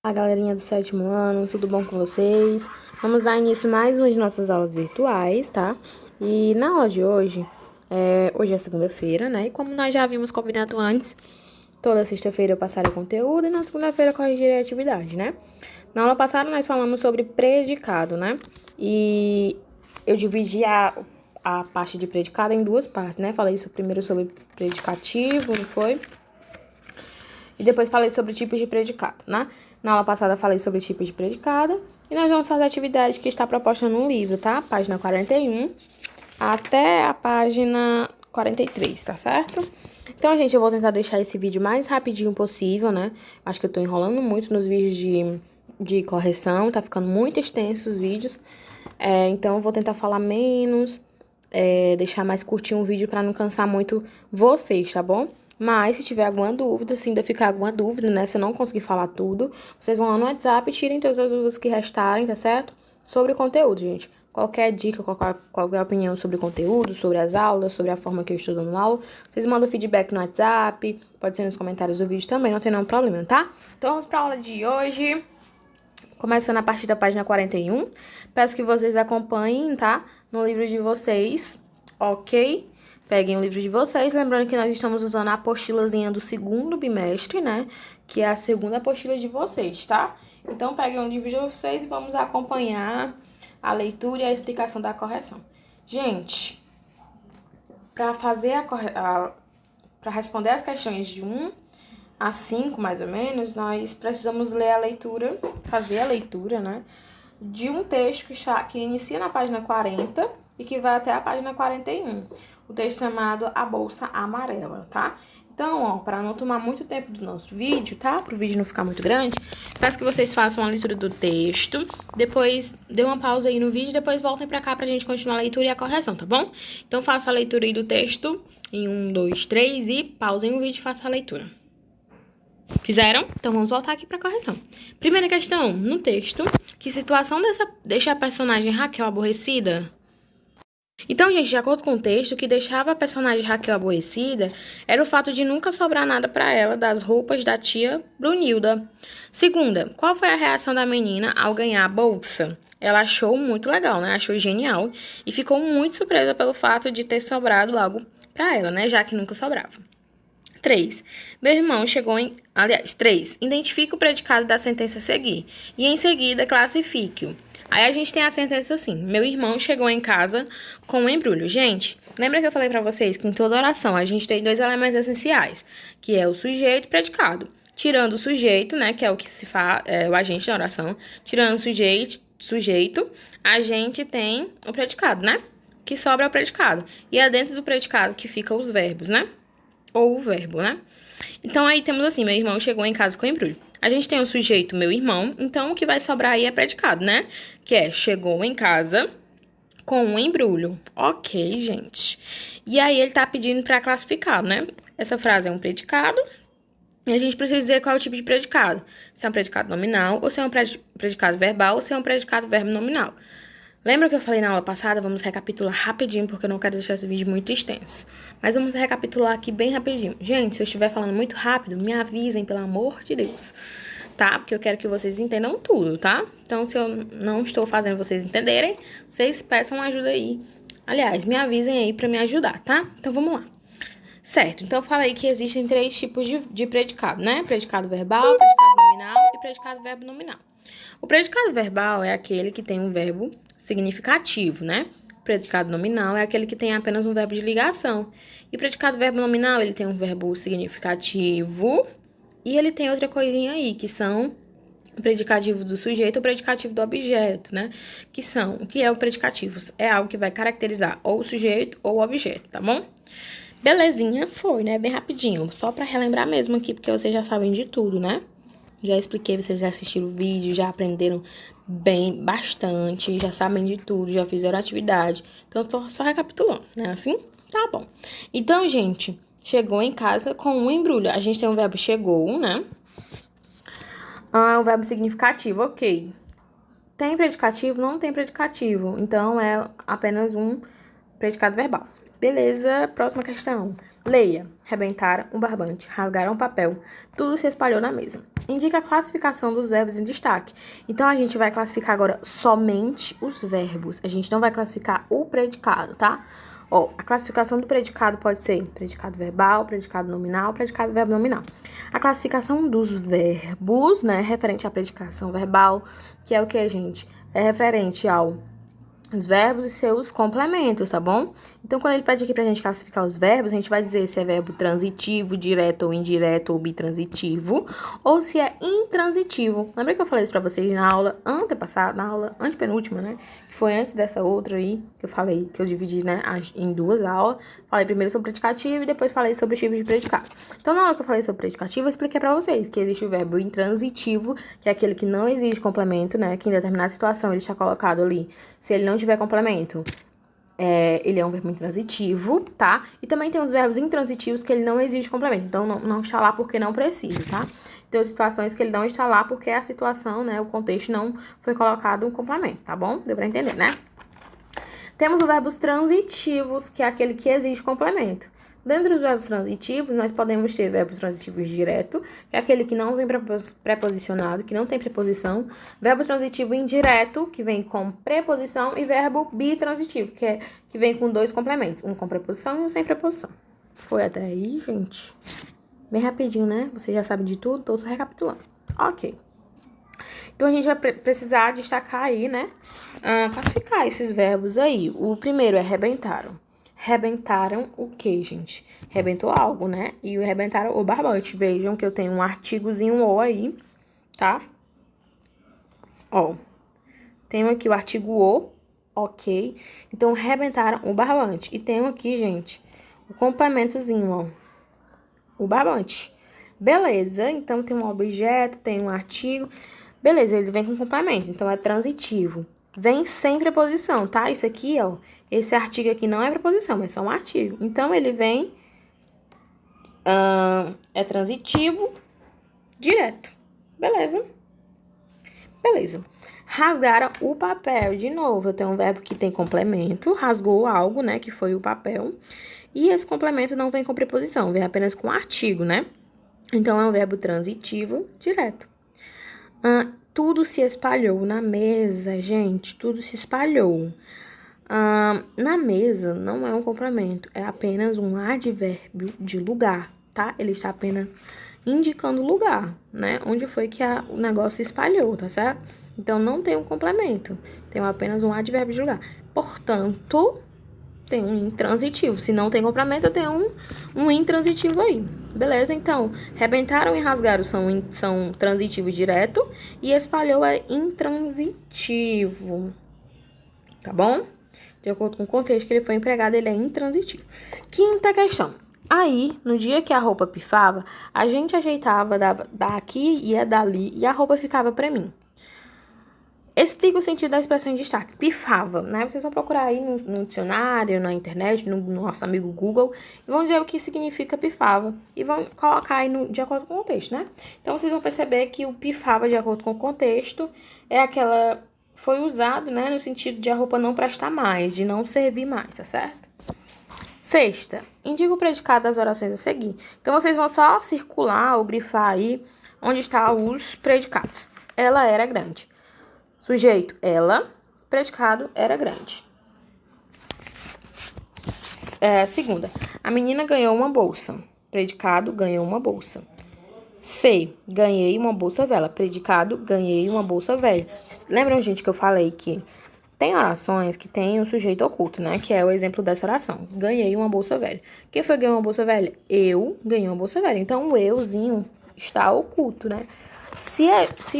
Olá, galerinha do 7º ano, tudo bom com vocês? Vamos dar início a mais uma de nossas aulas virtuais, tá? E na aula de hoje, hoje é segunda-feira, né? E como nós já havíamos combinado antes, toda sexta-feira eu passarei conteúdo e na segunda-feira corrigirei a atividade, né? Na aula passada nós falamos sobre predicado, né? E eu dividi a parte de predicado em duas partes, né? Falei isso primeiro sobre predicativo, não foi? E depois falei sobre tipos de predicado, né? Na aula passada falei sobre tipos de predicado. E nós vamos fazer a atividade que está proposta no livro, tá? Página 41 até a página 43, tá certo? Então, gente, eu vou tentar deixar esse vídeo mais rapidinho possível, né? Acho que eu tô enrolando muito nos vídeos de correção, tá ficando muito extenso os vídeos. Então, eu vou tentar falar menos, deixar mais curtinho o vídeo pra não cansar muito vocês, tá bom? Mas, se tiver alguma dúvida, se ainda ficar alguma dúvida, né? Se eu não conseguir falar tudo, vocês vão lá no WhatsApp e tirem todas as dúvidas que restarem, tá certo? Sobre o conteúdo, gente. Qualquer dica, qualquer opinião sobre o conteúdo, sobre as aulas, sobre a forma que eu estou dando aula, vocês mandam feedback no WhatsApp, pode ser nos comentários do vídeo também, não tem nenhum problema, tá? Então, vamos pra aula de hoje. Começando a partir da página 41. Peço que vocês acompanhem, tá? No livro de vocês, ok? Peguem o livro de vocês, lembrando que nós estamos usando a apostilazinha do segundo bimestre, né? Que é a segunda apostila de vocês, tá? Então, peguem o livro de vocês e vamos acompanhar a leitura e a explicação da correção. Gente, para responder as questões de 1 a 5, mais ou menos, nós precisamos ler a leitura, fazer a leitura, né? De um texto que inicia na página 40 e que vai até a página 41. O texto chamado A Bolsa Amarela, tá? Então, ó, para não tomar muito tempo do nosso vídeo, tá? Para o vídeo não ficar muito grande, peço que vocês façam a leitura do texto, depois dê uma pausa aí no vídeo, depois voltem para cá pra gente continuar a leitura e a correção, tá bom? Então, faça a leitura aí do texto em 1, 2, 3 e pausem o vídeo e faça a leitura. Fizeram? Então vamos voltar aqui para a correção. Primeira questão, no texto, que situação deixa a personagem Raquel aborrecida? Então, gente, de acordo com o texto, o que deixava a personagem Raquel aborrecida era o fato de nunca sobrar nada para ela das roupas da tia Brunilda. Segunda, qual foi a reação da menina ao ganhar a bolsa? Ela achou muito legal, né? Achou genial e ficou muito surpresa pelo fato de ter sobrado algo para ela, né? Já que nunca sobrava. 3. Meu irmão chegou em... Aliás, 3. Identifique o predicado da sentença a seguir. E em seguida, classifique-o. Aí a gente tem a sentença assim. Meu irmão chegou em casa com um embrulho. Gente, lembra que eu falei pra vocês que em toda oração a gente tem dois elementos essenciais, que é o sujeito e o predicado. Tirando o sujeito, né, que é o que se faz, o agente da oração. Tirando o sujeito, a gente tem o predicado, né? Que sobra é o predicado. E é dentro do predicado que ficam os verbos, né? Ou o verbo, né? Então, aí temos assim, meu irmão chegou em casa com embrulho. A gente tem o sujeito, meu irmão, então o que vai sobrar aí é predicado, né? Que é, chegou em casa com um embrulho. Ok, gente. E aí ele tá pedindo pra classificar, né? Essa frase é um predicado. E a gente precisa dizer qual é o tipo de predicado. Se é um predicado nominal, ou se é um predicado verbal, ou se é um predicado verbo nominal. Lembra que eu falei na aula passada? Vamos recapitular rapidinho, porque eu não quero deixar esse vídeo muito extenso. Mas vamos recapitular aqui bem rapidinho. Gente, se eu estiver falando muito rápido, me avisem, pelo amor de Deus. Tá? Porque eu quero que vocês entendam tudo, tá? Então, se eu não estou fazendo vocês entenderem, vocês peçam ajuda aí. Aliás, me avisem aí pra me ajudar, tá? Então, vamos lá. Certo, então eu falei que existem 3 tipos de predicado, né? Predicado verbal, predicado nominal e predicado verbo nominal. O predicado verbal é aquele que tem um verbo significativo, né? O predicado nominal é aquele que tem apenas um verbo de ligação. E o predicado verbo nominal, ele tem um verbo significativo e ele tem outra coisinha aí, que são o predicativo do sujeito e o predicativo do objeto, né? O que é o predicativo? É algo que vai caracterizar ou o sujeito ou o objeto, tá bom? Belezinha, foi, né? Bem rapidinho. Só pra relembrar mesmo aqui, porque vocês já sabem de tudo, né? Já expliquei, vocês já assistiram o vídeo, já aprenderam bem, bastante, já sabem de tudo, já fizeram atividade. Então, eu tô só recapitulando, né? Assim? Tá bom. Então, gente, chegou em casa com um embrulho. A gente tem o verbo chegou, né? O verbo significativo, ok. Tem predicativo? Não tem predicativo. Então, é apenas um predicado verbal. Beleza, próxima questão. Leia. Rebentaram um barbante, rasgaram um papel, tudo se espalhou na mesa. indica a classificação dos verbos em destaque. Então, a gente vai classificar agora somente os verbos. A gente não vai classificar o predicado, tá? Ó, a classificação do predicado pode ser predicado verbal, predicado nominal, predicado verbo nominal. A classificação dos verbos, né, referente à predicação verbal, que é o que, gente? É referente os verbos e seus complementos, tá bom? Então, quando ele pede aqui pra gente classificar os verbos, a gente vai dizer se é verbo transitivo, direto ou indireto ou bitransitivo, ou se é intransitivo. Lembra que eu falei isso pra vocês na aula antepassada, na aula antepenúltima, né? Que foi antes dessa outra aí, que eu falei, que eu dividi, né, em duas aulas. Falei primeiro sobre predicativo e depois falei sobre os tipos de predicado. Então, na hora que eu falei sobre predicativo, eu expliquei pra vocês que existe o verbo intransitivo, que é aquele que não exige complemento, né? Que em determinada situação ele está colocado ali. Se ele não tiver complemento, ele é um verbo intransitivo, tá? E também tem os verbos intransitivos que ele não exige complemento. Então, não está lá porque não precisa, tá? Tem situações que ele não está lá porque a situação, né? O contexto não foi colocado um complemento, tá bom? Deu pra entender, né? Temos os verbos transitivos, que é aquele que exige complemento. Dentro dos verbos transitivos, nós podemos ter verbos transitivos direto, que é aquele que não vem preposicionado, que não tem preposição. Verbo transitivo indireto, que vem com preposição. E verbo bitransitivo, que vem com dois complementos, um com preposição e um sem preposição. Foi até aí, gente? Bem rapidinho, né? Vocês já sabem de tudo, tô só recapitulando. Ok. Então, a gente vai precisar destacar aí, né? Classificar esses verbos aí. O primeiro é arrebentaram. Rebentaram o quê, gente? Rebentou algo, né? E o rebentaram o barbante. Vejam que eu tenho um artigozinho o aí, tá? Ó, tenho aqui o artigo o, ok? Então, rebentaram o barbante. E tenho aqui, gente, o complementozinho, ó. O barbante. Beleza, então tem um objeto, tem um artigo. Beleza, ele vem com complemento, então é transitivo. Vem sem preposição, tá? Isso aqui, ó, esse artigo aqui não é preposição, é só um artigo. Então, ele vem, é transitivo, direto. Beleza? Beleza. Rasgaram o papel. De novo, eu tenho um verbo que tem complemento, rasgou algo, né, que foi o papel. E esse complemento não vem com preposição, vem apenas com artigo, né? Então, é um verbo transitivo, direto. Tudo se espalhou na mesa, gente. Tudo se espalhou. Na mesa não é um complemento, é apenas um advérbio de lugar, tá? Ele está apenas indicando lugar, né? Onde foi que o negócio se espalhou, tá certo? Então, não tem um complemento, tem apenas um advérbio de lugar. Portanto, tem um intransitivo. Se não tem complemento, tem um intransitivo aí. Beleza? Então, rebentaram e rasgaram são transitivo direto. E espalhou é intransitivo. Tá bom? De acordo com o contexto que ele foi empregado, ele é intransitivo. Quinta questão. Aí, no dia que a roupa pifava, a gente ajeitava daqui e dali e a roupa ficava pra mim. Explica o sentido da expressão em destaque. Pifava, né? Vocês vão procurar aí no dicionário, na internet, no nosso amigo Google, e vão dizer o que significa pifava. E vão colocar aí de acordo com o contexto, né? Então, vocês vão perceber que o pifava, de acordo com o contexto, é aquela... Foi usado, né? No sentido de a roupa não prestar mais, de não servir mais, tá certo? Sexta, indica o predicado das orações a seguir. Então, vocês vão só circular ou grifar aí onde estão os predicados. Ela era grande. Sujeito, ela. Predicado, era grande. Segunda, a menina ganhou uma bolsa. Predicado, ganhou uma bolsa. C, ganhei uma bolsa velha. Predicado, ganhei uma bolsa velha. Lembram, gente, que eu falei que tem orações que tem um sujeito oculto, né? Que é o exemplo dessa oração. Ganhei uma bolsa velha. Quem foi que ganhou uma bolsa velha? Eu ganhei uma bolsa velha. Então, o euzinho está oculto, né? Se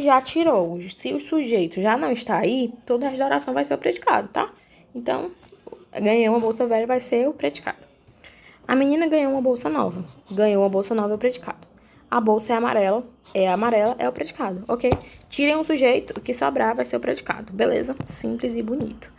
já tirou, se o sujeito já não está aí, toda a oração vai ser o predicado, tá? Então, ganhei uma bolsa velha vai ser o predicado. A menina ganhou uma bolsa nova. Ganhou uma bolsa nova é o predicado. A bolsa é amarela, é o predicado, ok? Tirem um sujeito, o que sobrar vai ser o predicado, beleza? Simples e bonito.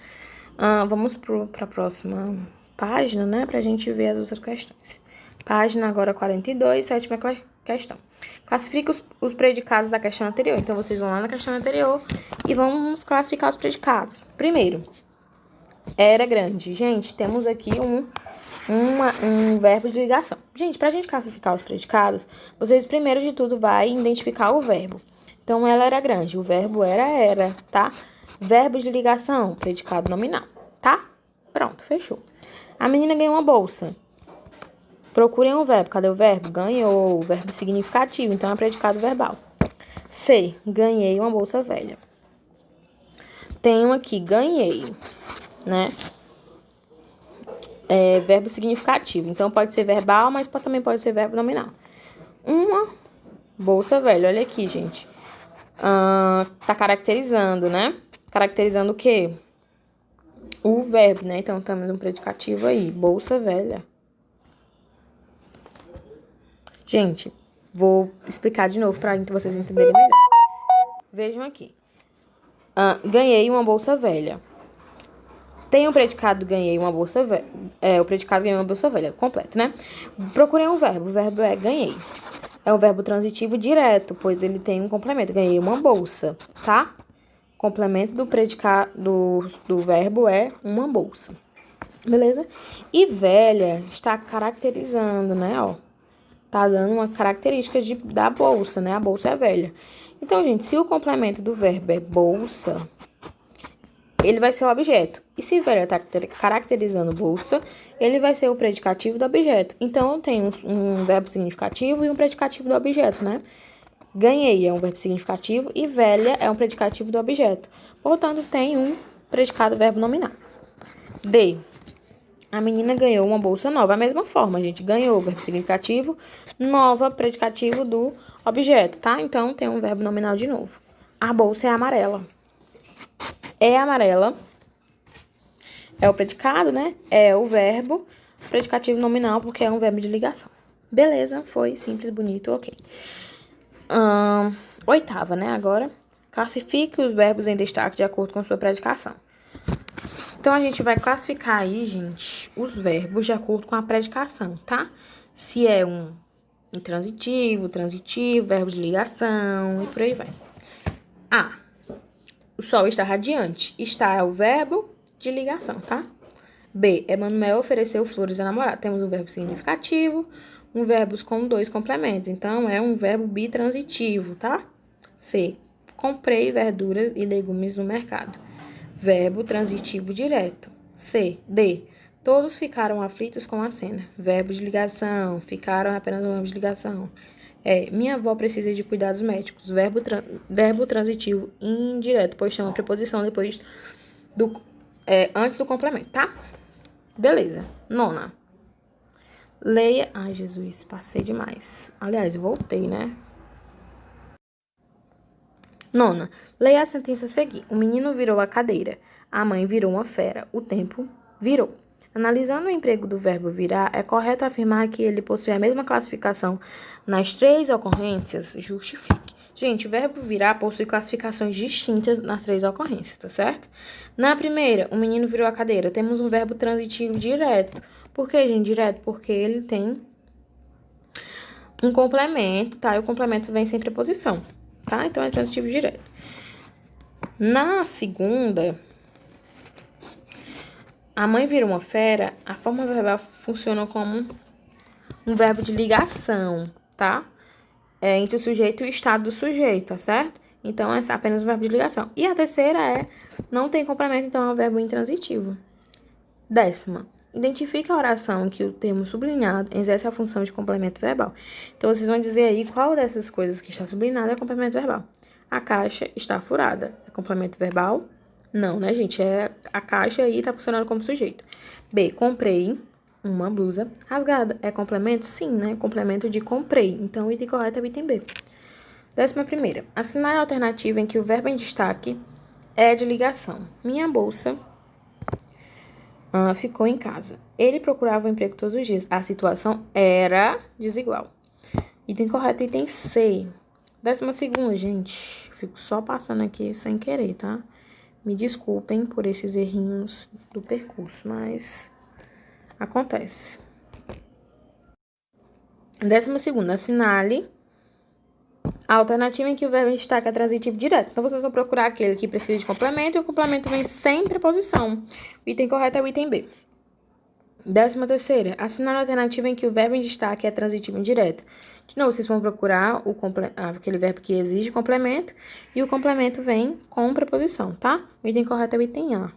Vamos para a próxima página, né? Pra gente ver as outras questões. Página agora 42, sétima questão. Classifica os predicados da questão anterior. Então, vocês vão lá na questão anterior e vamos classificar os predicados. Primeiro, era grande. Gente, temos aqui um verbo de ligação. Gente, pra gente classificar os predicados, vocês primeiro de tudo vai identificar o verbo. Então, ela era grande, o verbo era, tá? Verbo de ligação, predicado nominal, tá? Pronto, fechou. A menina ganhou uma bolsa. Procurem um verbo. Cadê o verbo? Ganhou. Verbo significativo, então é predicado verbal. C. Ganhei uma bolsa velha. Tenho aqui, ganhei, né? É verbo significativo. Então, pode ser verbal, mas também pode ser verbo nominal. Uma bolsa velha. Olha aqui, gente. Tá caracterizando, né? Caracterizando o quê? O verbo, né? Então, temos um predicativo aí. Bolsa velha. Gente, vou explicar de novo para vocês entenderem melhor. Vejam aqui. Ganhei uma bolsa velha. Tem o predicado ganhei uma bolsa velha. O predicado ganhei uma bolsa velha, completo, né? Procurei um verbo. O verbo é ganhei. É um verbo transitivo direto, pois ele tem um complemento. Ganhei uma bolsa, tá? Complemento do predicado do verbo é uma bolsa. Beleza? E velha está caracterizando, né? Ó. Tá dando uma característica da bolsa, né? A bolsa é velha. Então, gente, se o complemento do verbo é bolsa, ele vai ser o objeto. E se velha tá caracterizando bolsa, ele vai ser o predicativo do objeto. Então, eu tenho um verbo significativo e um predicativo do objeto, né? Ganhei é um verbo significativo e velha é um predicativo do objeto. Portanto, tem um predicado verbo nominal. D. A menina ganhou uma bolsa nova. A mesma forma, a gente ganhou o verbo significativo, nova, predicativo do objeto, tá? Então, tem um verbo nominal de novo. A bolsa é amarela. É amarela. É o predicado, né? É o verbo, predicativo nominal, porque é um verbo de ligação. Beleza, foi simples, bonito, ok. Oitava, né? Agora, classifique os verbos em destaque de acordo com sua predicação. Então, a gente vai classificar aí, gente, os verbos de acordo com a predicação, tá? Se é um intransitivo, transitivo, verbo de ligação e por aí vai. A. O sol está radiante. Está é o verbo de ligação, tá? B. Emanuel ofereceu flores à namorada. Temos um verbo significativo, um verbo com dois complementos. Então, é um verbo bitransitivo, tá? C. Comprei verduras e legumes no mercado. Verbo transitivo direto. C. D. Todos ficaram aflitos com a cena. Verbo de ligação. Ficaram é apenas um verbo de ligação. Minha avó precisa de cuidados médicos. Verbo transitivo indireto, pois chama preposição depois antes do complemento, tá? Beleza. Nona. Leia... Ai, Jesus, passei demais. Aliás, eu voltei, né? Nona, leia a sentença a seguir. O menino virou a cadeira. A mãe virou uma fera. O tempo virou. Analisando o emprego do verbo virar, é correto afirmar que ele possui a mesma classificação nas três ocorrências? Justifique. Gente, o verbo virar possui classificações distintas nas três ocorrências, tá certo? Na primeira, o menino virou a cadeira. Temos um verbo transitivo direto. Por que, gente, direto? Porque ele tem um complemento, tá? E o complemento vem sem preposição. Tá? Então, é transitivo direto. Na segunda, a mãe vira uma fera, a forma verbal funciona como um verbo de ligação, tá? Entre o sujeito e o estado do sujeito, tá certo? Então, é apenas um verbo de ligação. E a terceira não tem complemento, então é um verbo intransitivo. 10ª. Identifique a oração em que o termo sublinhado exerce a função de complemento verbal. Então, vocês vão dizer aí qual dessas coisas que está sublinhada é complemento verbal. A caixa está furada. É complemento verbal? Não, né, gente? A caixa aí está funcionando como sujeito. B. Comprei uma blusa rasgada. É complemento? Sim, né? Complemento de comprei. Então, o item correto é o item B. 11ª. Assinale a alternativa em que o verbo em destaque é de ligação. Minha bolsa ficou em casa. Ele procurava um emprego todos os dias. A situação era desigual. Item correto, item C. 12ª, gente. Fico só passando aqui sem querer, tá? Me desculpem por esses errinhos do percurso, mas acontece. 12ª, assinale a alternativa em que o verbo em destaque é transitivo direto. Então, vocês vão procurar aquele que precisa de complemento e o complemento vem sem preposição. O item correto é o item B. 13ª, assinale a alternativa em que o verbo em destaque é transitivo indireto. De novo, vocês vão procurar aquele verbo que exige complemento, e o complemento vem com preposição, tá? O item correto é o item A.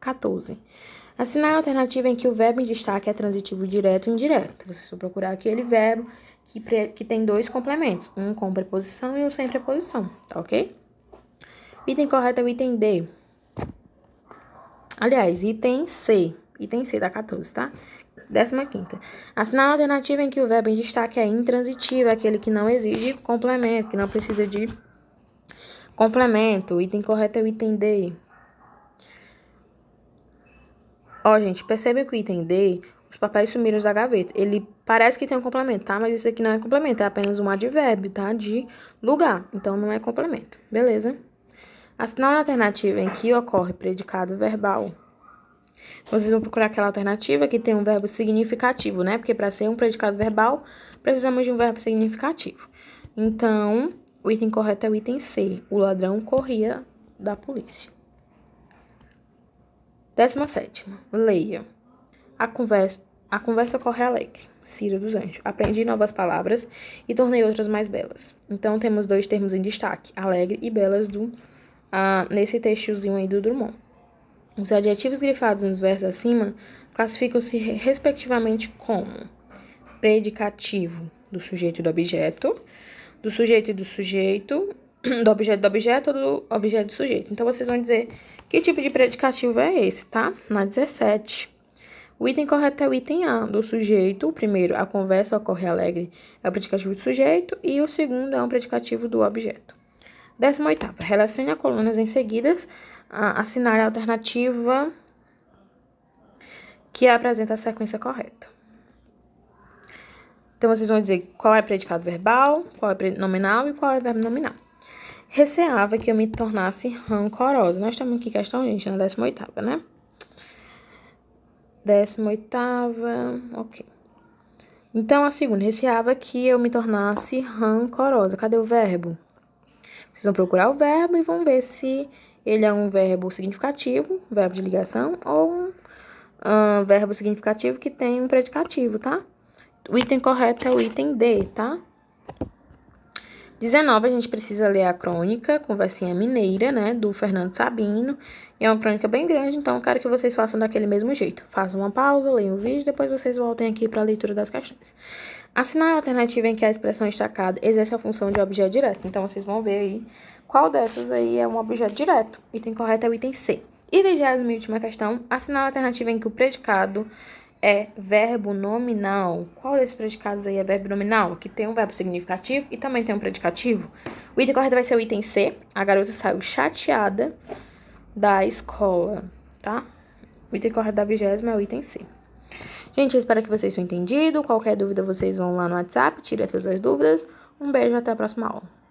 14. Assinale a alternativa em que o verbo em destaque é transitivo direto ou indireto. Vocês vão procurar aquele verbo que tem dois complementos, um com preposição e um sem preposição, tá ok? O item correto é o item D. Aliás, item C da 14, tá? 15ª. Assinale a alternativa em que o verbo em destaque é intransitivo, aquele que não exige complemento, que não precisa de complemento. O item correto é o item D. Ó, gente, percebe que o item D, os papéis sumiram da gaveta. Ele parece que tem um complemento, tá? Mas isso aqui não é complemento, é apenas um advérbio, tá? De lugar. Então, não é complemento. Beleza? Assinale a alternativa em que ocorre predicado verbal. Vocês vão procurar aquela alternativa que tem um verbo significativo, né? Porque para ser um predicado verbal, precisamos de um verbo significativo. Então, o item correto é o item C. O ladrão corria da polícia. 17ª. Leia. A conversa corre alegre. Cira dos Anjos. Aprendi novas palavras e tornei outras mais belas. Então, temos dois termos em destaque. Alegre e belas nesse textozinho aí do Drummond. Os adjetivos grifados nos versos acima classificam-se respectivamente como predicativo do sujeito e do objeto, do sujeito e do sujeito, do objeto ou do objeto do sujeito. Então, vocês vão dizer que tipo de predicativo é esse, tá? Na 17. O item correto é o item A, do sujeito. O primeiro, a conversa ocorre alegre, é o predicativo do sujeito, e o segundo é um predicativo do objeto. 18ª. Relacione as colunas em seguidas, assinale a alternativa que apresenta a sequência correta. Então, vocês vão dizer qual é predicado verbal, qual é nominal e qual é verbo nominal. Receava que eu me tornasse rancorosa. Nós estamos aqui questão, gente, na 18ª, né? 18ª, ok. Então, a segunda, receava que eu me tornasse rancorosa. Cadê o verbo? Vocês vão procurar o verbo e vão ver se ele é um verbo significativo, verbo de ligação, ou um verbo significativo que tem um predicativo, tá? O item correto é o item D, tá? 19, a gente precisa ler a crônica Conversinha Mineira, né, do Fernando Sabino. E é uma crônica bem grande, então eu quero que vocês façam daquele mesmo jeito. Façam uma pausa, leiam o vídeo, depois vocês voltem aqui para a leitura das questões. Assinale a alternativa em que a expressão destacada exerce a função de objeto direto. Então, vocês vão ver aí qual dessas aí é um objeto direto. O item correto é o item C. E 20ª questão, assinale a alternativa em que o predicado é verbo nominal. Qual desses predicados aí é verbo nominal? Que tem um verbo significativo e também tem um predicativo. O item correto vai ser o item C. A garota saiu chateada da escola, tá? O item correto da 20ª é o item C. Gente, eu espero que vocês tenham entendido. Qualquer dúvida, vocês vão lá no WhatsApp, tirem todas as dúvidas. Um beijo e até a próxima aula.